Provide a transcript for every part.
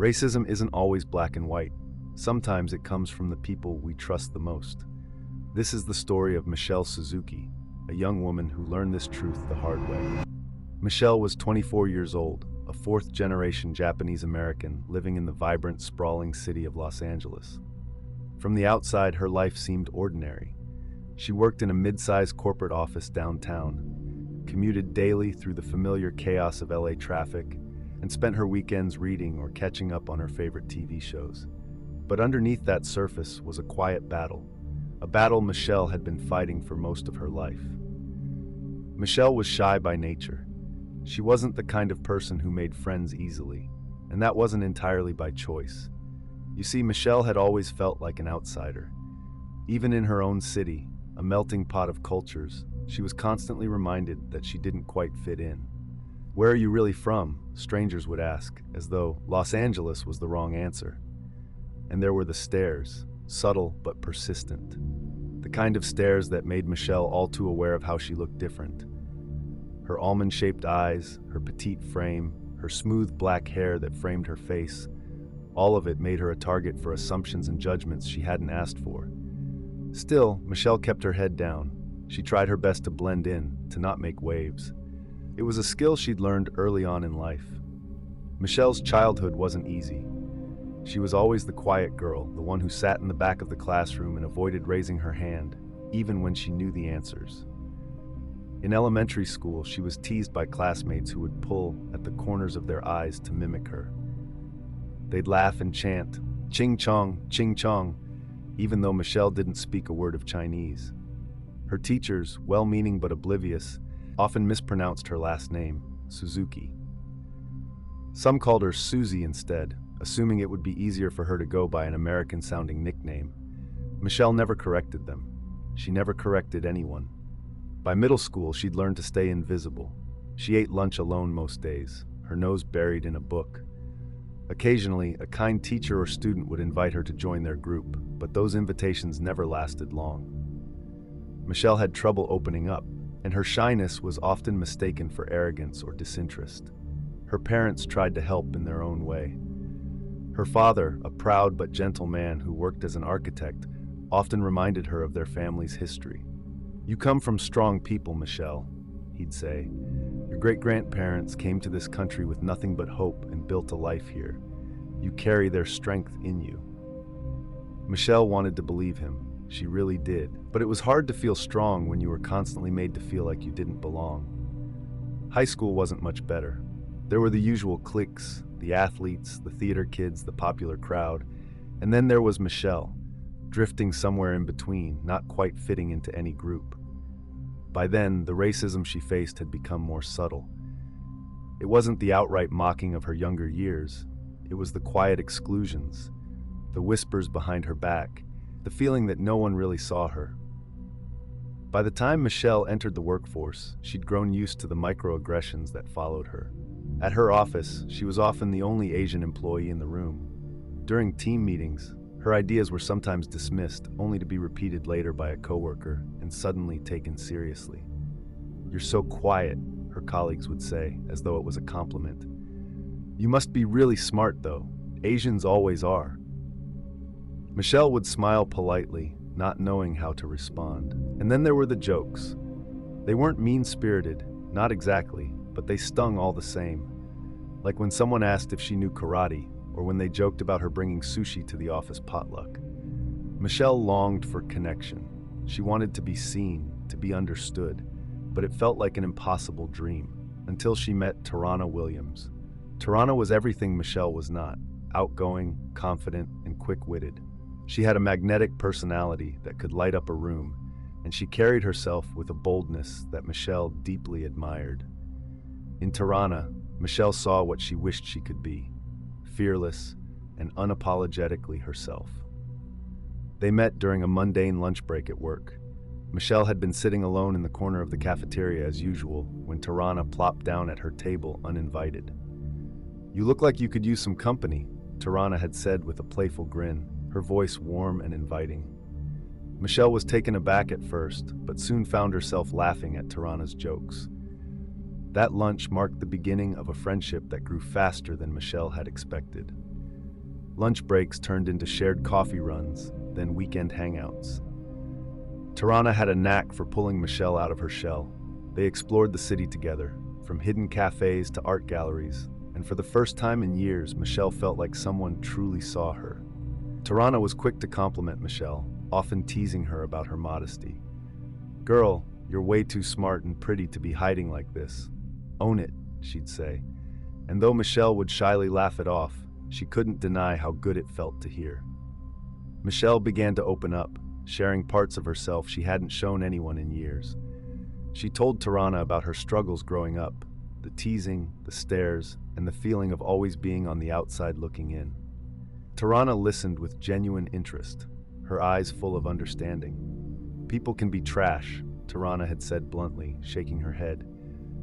Racism isn't always black and white. Sometimes it comes from the people we trust the most. This is the story of Michelle Suzuki, a young woman who learned this truth the hard way. Michelle was 24 years old, a fourth-generation Japanese American living in the vibrant, sprawling city of Los Angeles. From the outside, her life seemed ordinary. She worked in a mid-sized corporate office downtown, commuted daily through the familiar chaos of LA traffic, and spent her weekends reading or catching up on her favorite TV shows. But underneath that surface was a quiet battle, a battle Michelle had been fighting for most of her life. Michelle was shy by nature. She wasn't the kind of person who made friends easily, and that wasn't entirely by choice. You see, Michelle had always felt like an outsider. Even in her own city, a melting pot of cultures, she was constantly reminded that she didn't quite fit in. "Where are you really from?" strangers would ask, as though Los Angeles was the wrong answer. And there were the stares, subtle but persistent. The kind of stares that made Michelle all too aware of how she looked different. Her almond-shaped eyes, her petite frame, her smooth black hair that framed her face, all of it made her a target for assumptions and judgments she hadn't asked for. Still, Michelle kept her head down. She tried her best to blend in, to not make waves. It was a skill she'd learned early on in life. Michelle's childhood wasn't easy. She was always the quiet girl, the one who sat in the back of the classroom and avoided raising her hand, even when she knew the answers. In elementary school, she was teased by classmates who would pull at the corners of their eyes to mimic her. They'd laugh and chant, "Ching chong, ching chong," even though Michelle didn't speak a word of Chinese. Her teachers, well-meaning but oblivious, often mispronounced her last name, Suzuki. Some called her Susie instead, assuming it would be easier for her to go by an American-sounding nickname. Michelle never corrected them. She never corrected anyone. By middle school, she'd learned to stay invisible. She ate lunch alone most days, her nose buried in a book. Occasionally, a kind teacher or student would invite her to join their group, but those invitations never lasted long. Michelle had trouble opening up, and her shyness was often mistaken for arrogance or disinterest. Her parents tried to help in their own way. Her father, a proud but gentle man who worked as an architect, often reminded her of their family's history. "You come from strong people, Michelle," he'd say. "Your great-grandparents came to this country with nothing but hope and built a life here. You carry their strength in you." Michelle wanted to believe him. She really did. But it was hard to feel strong when you were constantly made to feel like you didn't belong. High school wasn't much better. There were the usual cliques, the athletes, the theater kids, the popular crowd, and then there was Michelle, drifting somewhere in between, not quite fitting into any group. By then, the racism she faced had become more subtle. It wasn't the outright mocking of her younger years. It was the quiet exclusions, the whispers behind her back, the feeling that no one really saw her. By the time Michelle entered the workforce, she'd grown used to the microaggressions that followed her. At her office, she was often the only Asian employee in the room. During team meetings, her ideas were sometimes dismissed, only to be repeated later by a coworker and suddenly taken seriously. "You're so quiet," her colleagues would say, as though it was a compliment. "You must be really smart, though. Asians always are." Michelle would smile politely, not knowing how to respond. And then there were the jokes. They weren't mean-spirited, not exactly, but they stung all the same. Like when someone asked if she knew karate, or when they joked about her bringing sushi to the office potluck. Michelle longed for connection. She wanted to be seen, to be understood, but it felt like an impossible dream, until she met Tarana Williams. Tarana was everything Michelle was not: outgoing, confident, and quick-witted. She had a magnetic personality that could light up a room, and she carried herself with a boldness that Michelle deeply admired. In Tarana, Michelle saw what she wished she could be: fearless and unapologetically herself. They met during a mundane lunch break at work. Michelle had been sitting alone in the corner of the cafeteria as usual when Tarana plopped down at her table uninvited. "You look like you could use some company," Tarana had said with a playful grin, her voice warm and inviting. Michelle was taken aback at first, but soon found herself laughing at Tarana's jokes. That lunch marked the beginning of a friendship that grew faster than Michelle had expected. Lunch breaks turned into shared coffee runs, then weekend hangouts. Tarana had a knack for pulling Michelle out of her shell. They explored the city together, from hidden cafes to art galleries, and for the first time in years, Michelle felt like someone truly saw her. Tarana was quick to compliment Michelle, often teasing her about her modesty. "Girl, you're way too smart and pretty to be hiding like this. Own it," she'd say. And though Michelle would shyly laugh it off, she couldn't deny how good it felt to hear. Michelle began to open up, sharing parts of herself she hadn't shown anyone in years. She told Tarana about her struggles growing up, the teasing, the stares, and the feeling of always being on the outside looking in. Tarana listened with genuine interest, her eyes full of understanding. "People can be trash," Tarana had said bluntly, shaking her head.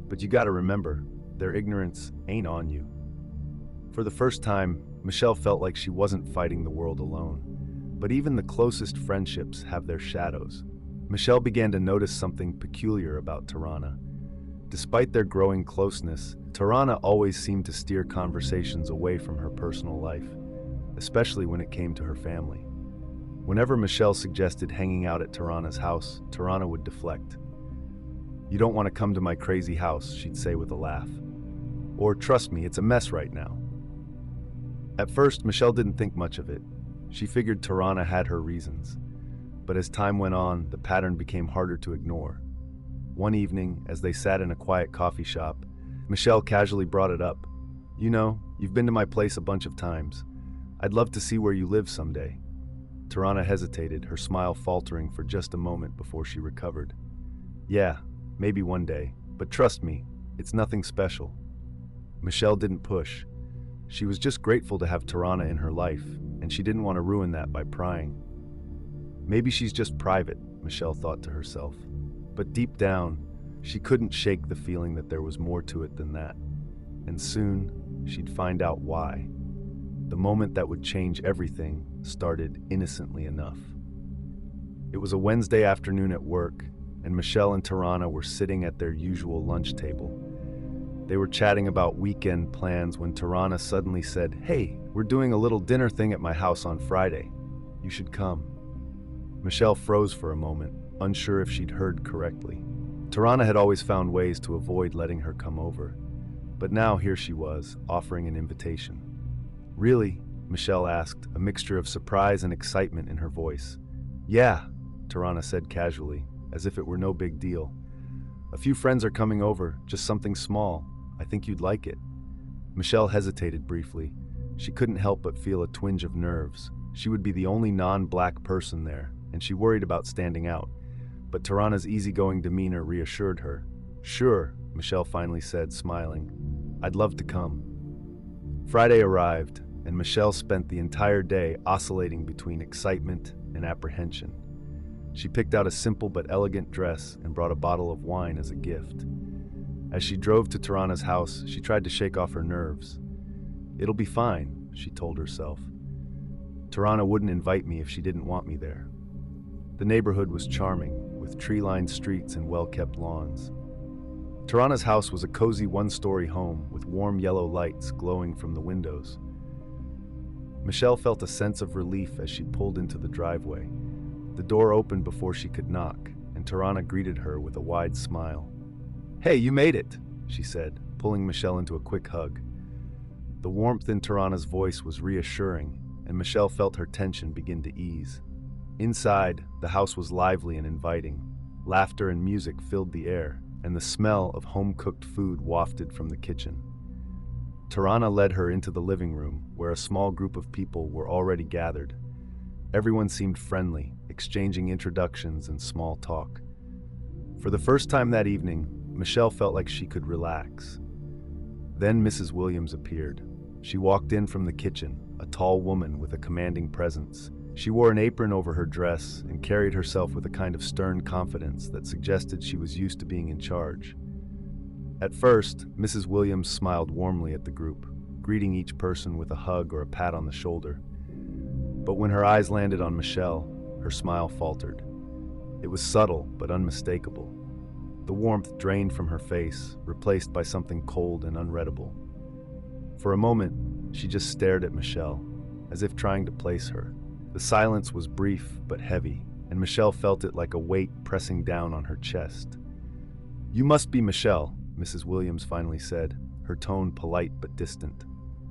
"But you gotta remember, their ignorance ain't on you." For the first time, Michelle felt like she wasn't fighting the world alone. But even the closest friendships have their shadows. Michelle began to notice something peculiar about Tarana. Despite their growing closeness, Tarana always seemed to steer conversations away from her personal life, especially when it came to her family. Whenever Michelle suggested hanging out at Tarana's house, Tarana would deflect. "You don't want to come to my crazy house," she'd say with a laugh. Or, "Trust me, it's a mess right now." At first, Michelle didn't think much of it. She figured Tarana had her reasons. But as time went on, the pattern became harder to ignore. One evening, as they sat in a quiet coffee shop, Michelle casually brought it up. "You know, you've been to my place a bunch of times. I'd love to see where you live someday." Tarana hesitated, her smile faltering for just a moment before she recovered. "Yeah, maybe one day, but trust me, it's nothing special." Michelle didn't push. She was just grateful to have Tarana in her life, and she didn't want to ruin that by prying. Maybe she's just private, Michelle thought to herself. But deep down, she couldn't shake the feeling that there was more to it than that. And soon, she'd find out why. The moment that would change everything started innocently enough. It was a Wednesday afternoon at work, and Michelle and Tarana were sitting at their usual lunch table. They were chatting about weekend plans when Tarana suddenly said, "Hey, we're doing a little dinner thing at my house on Friday. You should come." Michelle froze for a moment, unsure if she'd heard correctly. Tarana had always found ways to avoid letting her come over, but now here she was, offering an invitation. "Really?" Michelle asked, a mixture of surprise and excitement in her voice. "Yeah," Tarana said casually, as if it were no big deal. "A few friends are coming over, just something small. I think you'd like it." Michelle hesitated briefly. She couldn't help but feel a twinge of nerves. She would be the only non-black person there, and she worried about standing out. But Tarana's easygoing demeanor reassured her. "Sure," Michelle finally said, smiling. "I'd love to come." Friday arrived, and Michelle spent the entire day oscillating between excitement and apprehension. She picked out a simple but elegant dress and brought a bottle of wine as a gift. As she drove to Tarana's house, she tried to shake off her nerves. "It'll be fine," she told herself. "Tarana wouldn't invite me if she didn't want me there." The neighborhood was charming, with tree-lined streets and well-kept lawns. Tarana's house was a cozy one-story home with warm yellow lights glowing from the windows. Michelle felt a sense of relief as she pulled into the driveway. The door opened before she could knock, and Tarana greeted her with a wide smile. "Hey, you made it," she said, pulling Michelle into a quick hug. The warmth in Tarana's voice was reassuring, and Michelle felt her tension begin to ease. Inside, the house was lively and inviting. Laughter and music filled the air, and the smell of home-cooked food wafted from the kitchen. Tarana led her into the living room, where a small group of people were already gathered. Everyone seemed friendly, exchanging introductions and small talk. For the first time that evening, Michelle felt like she could relax. Then Mrs. Williams appeared. She walked in from the kitchen, a tall woman with a commanding presence. She wore an apron over her dress and carried herself with a kind of stern confidence that suggested she was used to being in charge. At first, Mrs. Williams smiled warmly at the group, greeting each person with a hug or a pat on the shoulder. But when her eyes landed on Michelle, her smile faltered. It was subtle but unmistakable. The warmth drained from her face, replaced by something cold and unreadable. For a moment, she just stared at Michelle. as if trying to place her. The silence was brief but heavy, and Michelle felt it like a weight pressing down on her chest. "You must be Michelle," Mrs. Williams finally said, her tone polite but distant.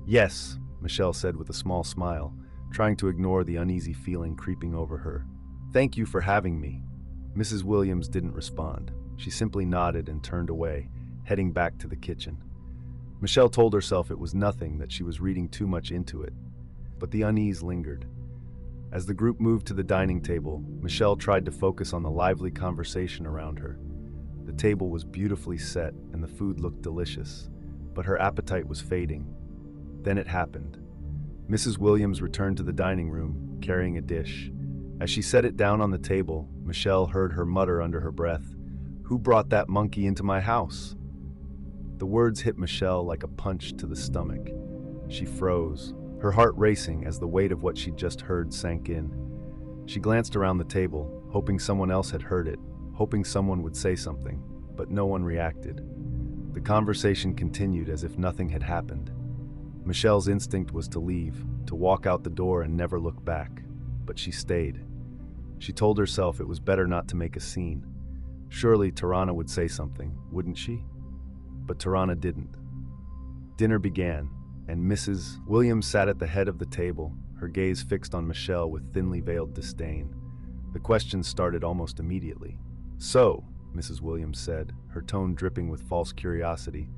"Yes," Michelle said with a small smile, trying to ignore the uneasy feeling creeping over her. "Thank you for having me." Mrs. Williams didn't respond. She simply nodded and turned away, heading back to the kitchen. Michelle told herself it was nothing, that she was reading too much into it. But the unease lingered. As the group moved to the dining table, Michelle tried to focus on the lively conversation around her. The table was beautifully set and the food looked delicious, but her appetite was fading. Then it happened. Mrs. Williams returned to the dining room, carrying a dish. As she set it down on the table, Michelle heard her mutter under her breath, "Who brought that monkey into my house?" The words hit Michelle like a punch to the stomach. She froze, her heart racing as the weight of what she'd just heard sank in. She glanced around the table, hoping someone else had heard it, hoping someone would say something, but no one reacted. The conversation continued as if nothing had happened. Michelle's instinct was to leave, to walk out the door and never look back, but she stayed. She told herself it was better not to make a scene. Surely Tarana would say something, wouldn't she? But Tarana didn't. Dinner began, and Mrs. Williams sat at the head of the table, her gaze fixed on Michelle with thinly veiled disdain. The questions started almost immediately. "So," Mrs. Williams said, her tone dripping with false curiosity,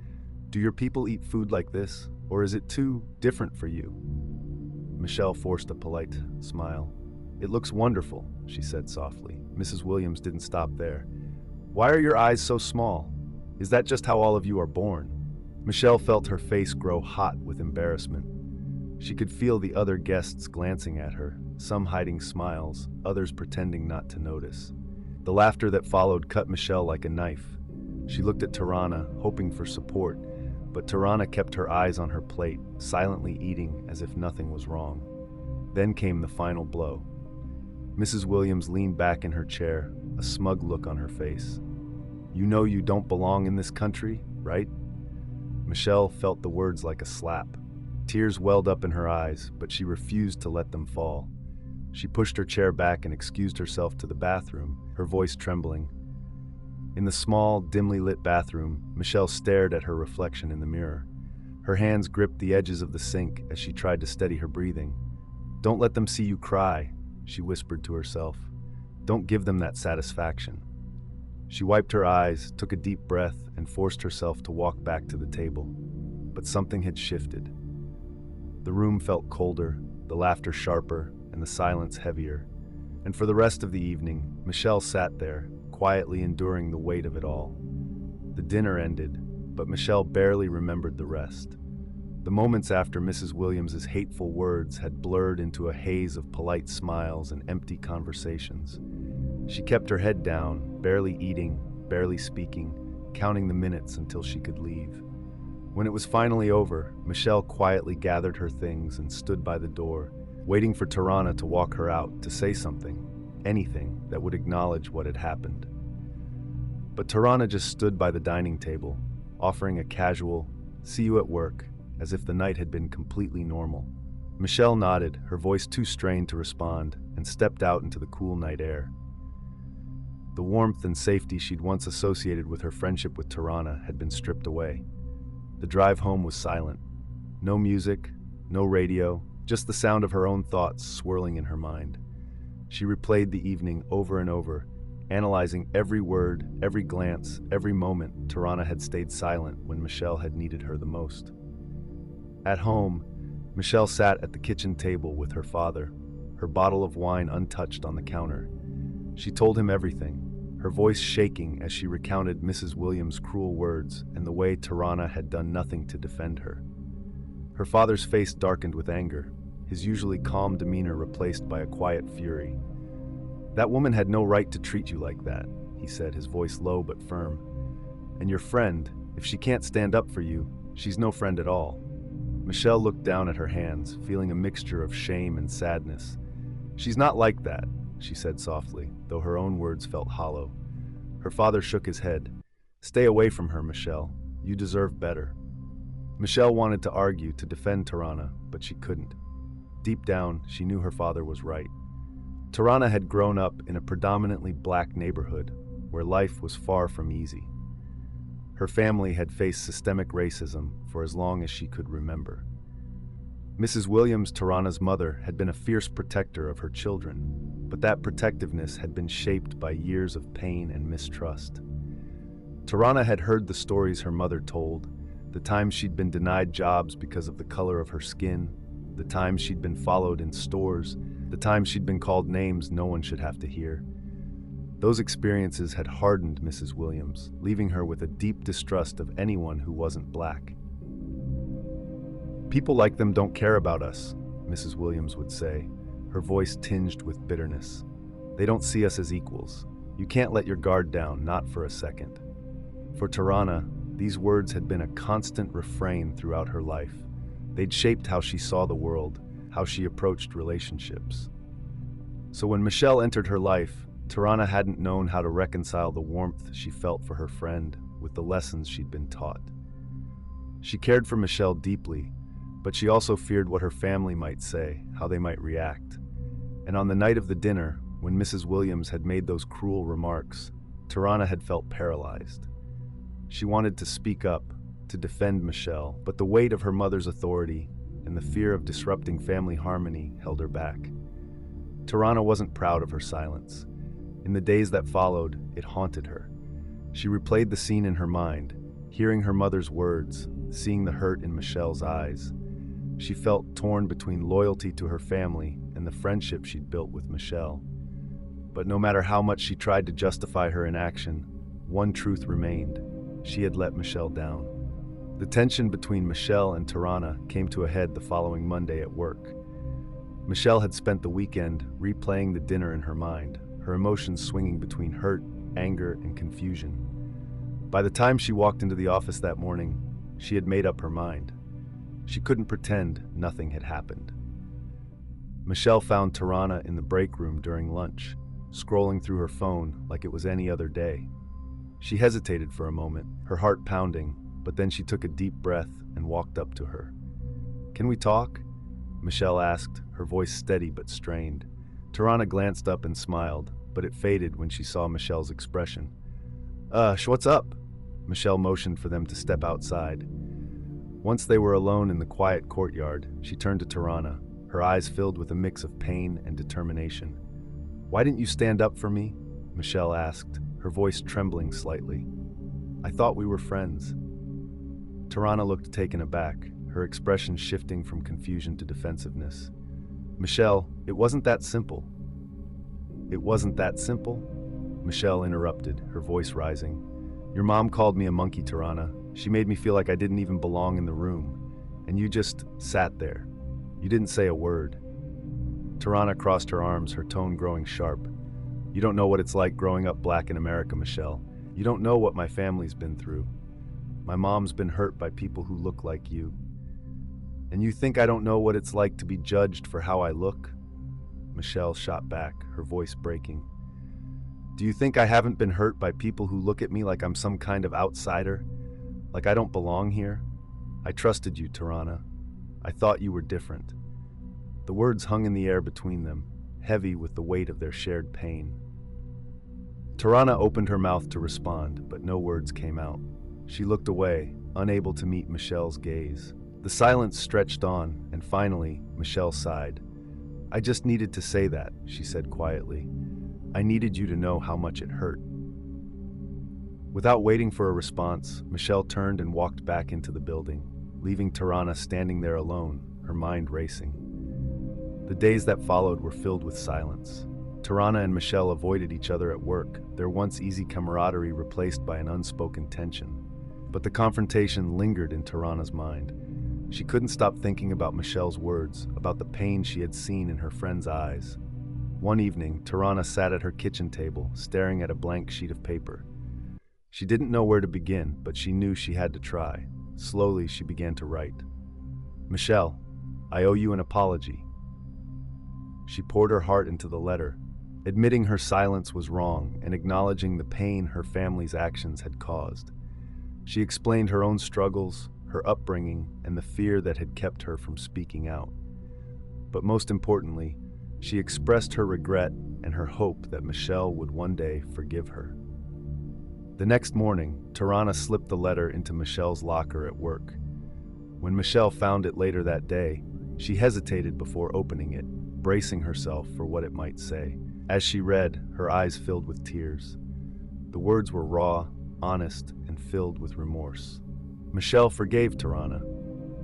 "do your people eat food like this, or is it too different for you?" Michelle forced a polite smile. "It looks wonderful," she said softly. Mrs. Williams didn't stop there. "Why are your eyes so small? Is that just how all of you are born?" Michelle felt her face grow hot with embarrassment. She could feel the other guests glancing at her, some hiding smiles, others pretending not to notice. The laughter that followed cut Michelle like a knife. She looked at Tarana, hoping for support, but Tarana kept her eyes on her plate, silently eating as if nothing was wrong. Then came the final blow. Mrs. Williams leaned back in her chair, a smug look on her face. "You know you don't belong in this country, right?" Michelle felt the words like a slap. Tears welled up in her eyes, but she refused to let them fall. She pushed her chair back and excused herself to the bathroom, her voice trembling. In the small, dimly lit bathroom, Michelle stared at her reflection in the mirror. Her hands gripped the edges of the sink as she tried to steady her breathing. "Don't let them see you cry," she whispered to herself. "Don't give them that satisfaction." She wiped her eyes, took a deep breath, and forced herself to walk back to the table. But something had shifted. The room felt colder, the laughter sharper, and the silence heavier. And for the rest of the evening, Michelle sat there, quietly enduring the weight of it all. The dinner ended, but Michelle barely remembered the rest. The moments after Mrs. Williams's hateful words had blurred into a haze of polite smiles and empty conversations. She kept her head down, barely eating, barely speaking, counting the minutes until she could leave. When it was finally over, Michelle quietly gathered her things and stood by the door, waiting for Tarana to walk her out, to say something, anything that would acknowledge what had happened. But Tarana just stood by the dining table, offering a casual, "See you at work," as if the night had been completely normal. Michelle nodded, her voice too strained to respond, and stepped out into the cool night air. The warmth and safety she'd once associated with her friendship with Tarana had been stripped away. The drive home was silent. No music, no radio, just the sound of her own thoughts swirling in her mind. She replayed the evening over and over, analyzing every word, every glance, every moment Tarana had stayed silent when Michelle had needed her the most. At home, Michelle sat at the kitchen table with her father, her bottle of wine untouched on the counter. She told him everything, her voice shaking as she recounted Mrs. Williams' cruel words and the way Tarana had done nothing to defend her. Her father's face darkened with anger, his usually calm demeanor replaced by a quiet fury. "That woman had no right to treat you like that," he said, his voice low but firm. "And your friend, if she can't stand up for you, she's no friend at all." Michelle looked down at her hands, feeling a mixture of shame and sadness. "She's not like that," she said softly, though her own words felt hollow. Her father shook his head. "Stay away from her, Michelle. You deserve better." Michelle wanted to argue, to defend Tarana, but she couldn't. Deep down, she knew her father was right. Tarana had grown up in a predominantly black neighborhood where life was far from easy. Her family had faced systemic racism for as long as she could remember. Mrs. Williams, Tarana's mother, had been a fierce protector of her children, but that protectiveness had been shaped by years of pain and mistrust. Tarana had heard the stories her mother told, the times she'd been denied jobs because of the color of her skin, the times she'd been followed in stores, the times she'd been called names no one should have to hear. Those experiences had hardened Mrs. Williams, leaving her with a deep distrust of anyone who wasn't black. "People like them don't care about us," Mrs. Williams would say, her voice tinged with bitterness. "They don't see us as equals. You can't let your guard down, not for a second." For Tarana, these words had been a constant refrain throughout her life. They'd shaped how she saw the world, how she approached relationships. So when Michelle entered her life, Tarana hadn't known how to reconcile the warmth she felt for her friend with the lessons she'd been taught. She cared for Michelle deeply, but she also feared what her family might say, how they might react. And on the night of the dinner, when Mrs. Williams had made those cruel remarks, Tarana had felt paralyzed. She wanted to speak up, to defend Michelle, but the weight of her mother's authority and the fear of disrupting family harmony held her back. Tarana wasn't proud of her silence. In the days that followed, it haunted her. She replayed the scene in her mind, hearing her mother's words, seeing the hurt in Michelle's eyes. She felt torn between loyalty to her family and the friendship she'd built with Michelle. But no matter how much she tried to justify her inaction, one truth remained: she had let Michelle down. The tension between Michelle and Tarana came to a head the following Monday at work. Michelle had spent the weekend replaying the dinner in her mind, her emotions swinging between hurt, anger, and confusion. By the time she walked into the office that morning, she had made up her mind. She couldn't pretend nothing had happened. Michelle found Tarana in the break room during lunch, scrolling through her phone like it was any other day. She hesitated for a moment, her heart pounding, but then she took a deep breath and walked up to her. "Can we talk?" Michelle asked, her voice steady but strained. Tarana glanced up and smiled, but it faded when she saw Michelle's expression. What's up?" Michelle motioned for them to step outside. Once they were alone in the quiet courtyard, she turned to Tarana, her eyes filled with a mix of pain and determination. "Why didn't you stand up for me?" Michelle asked, her voice trembling slightly. "I thought we were friends." Tarana looked taken aback, her expression shifting from confusion to defensiveness. "Michelle, it wasn't that simple." "It wasn't that simple?" Michelle interrupted, her voice rising. "Your mom called me a monkey, Tarana. She made me feel like I didn't even belong in the room. And you just sat there. You didn't say a word." Tarana crossed her arms, her tone growing sharp. "You don't know what it's like growing up black in America, Michelle. You don't know what my family's been through. My mom's been hurt by people who look like you. And you think I don't know what it's like to be judged for how I look?" Michelle shot back, her voice breaking. "Do you think I haven't been hurt by people who look at me like I'm some kind of outsider? Like I don't belong here? I trusted you, Tarana. I thought you were different." The words hung in the air between them, heavy with the weight of their shared pain. Tarana opened her mouth to respond, but no words came out. She looked away, unable to meet Michelle's gaze. The silence stretched on, and finally, Michelle sighed. "I just needed to say that," she said quietly. "I needed you to know how much it hurt." Without waiting for a response, Michelle turned and walked back into the building, leaving Tarana standing there alone, her mind racing. The days that followed were filled with silence. Tarana and Michelle avoided each other at work, their once easy camaraderie replaced by an unspoken tension. But the confrontation lingered in Tarana's mind. She couldn't stop thinking about Michelle's words, about the pain she had seen in her friend's eyes. One evening, Tarana sat at her kitchen table, staring at a blank sheet of paper. She didn't know where to begin, but she knew she had to try. Slowly, she began to write. "Michelle, I owe you an apology." She poured her heart into the letter, admitting her silence was wrong and acknowledging the pain her family's actions had caused. She explained her own struggles, her upbringing, and the fear that had kept her from speaking out. But most importantly, she expressed her regret and her hope that Michelle would one day forgive her. The next morning, Tarana slipped the letter into Michelle's locker at work. When Michelle found it later that day, she hesitated before opening it, bracing herself for what it might say. As she read, her eyes filled with tears. The words were raw, honest, and filled with remorse. Michelle forgave Tarana.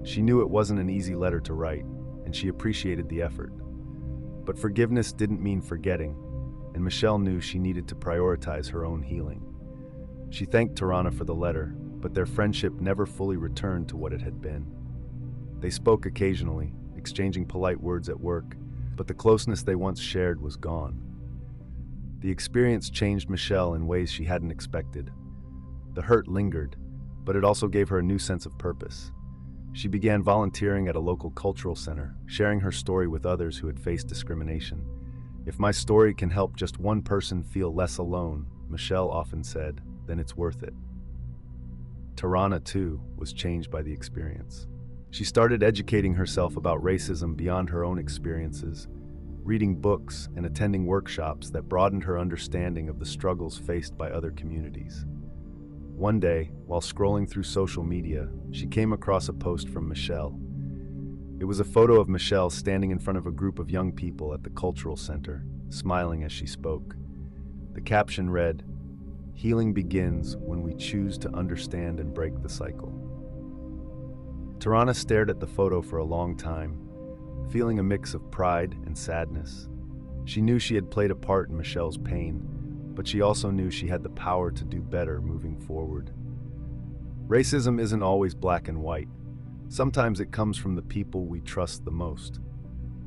She knew it wasn't an easy letter to write, and she appreciated the effort. But forgiveness didn't mean forgetting, and Michelle knew she needed to prioritize her own healing. She thanked Tarana for the letter, but their friendship never fully returned to what it had been. They spoke occasionally, exchanging polite words at work, but the closeness they once shared was gone. The experience changed Michelle in ways she hadn't expected. The hurt lingered, but it also gave her a new sense of purpose. She began volunteering at a local cultural center, sharing her story with others who had faced discrimination. "If my story can help just one person feel less alone," Michelle often said, "then it's worth it." Tarana, too, was changed by the experience. She started educating herself about racism beyond her own experiences, reading books and attending workshops that broadened her understanding of the struggles faced by other communities. One day, while scrolling through social media, she came across a post from Michelle. It was a photo of Michelle standing in front of a group of young people at the cultural center, smiling as she spoke. The caption read, "Healing begins when we choose to understand and break the cycle." Tarana stared at the photo for a long time, feeling a mix of pride and sadness. She knew she had played a part in Michelle's pain, but she also knew she had the power to do better moving forward. Racism isn't always black and white. Sometimes it comes from the people we trust the most.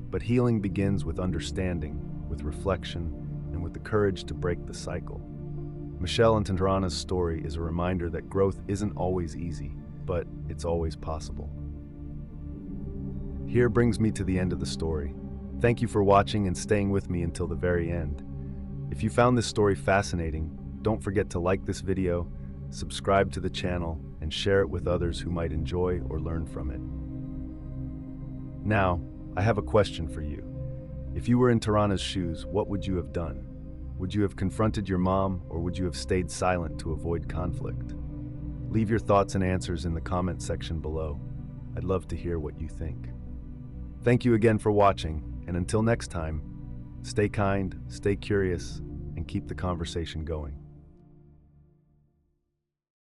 But healing begins with understanding, with reflection, and with the courage to break the cycle. Michelle and Tarana's story is a reminder that growth isn't always easy, but it's always possible. Here brings me to the end of the story. Thank you for watching and staying with me until the very end. If you found this story fascinating, don't forget to like this video, subscribe to the channel, and share it with others who might enjoy or learn from it. Now, I have a question for you. If you were in Tarana's shoes, what would you have done? Would you have confronted your mom, or would you have stayed silent to avoid conflict? Leave your thoughts and answers in the comment section below. I'd love to hear what you think. Thank you again for watching, and until next time, stay kind, stay curious, and keep the conversation going.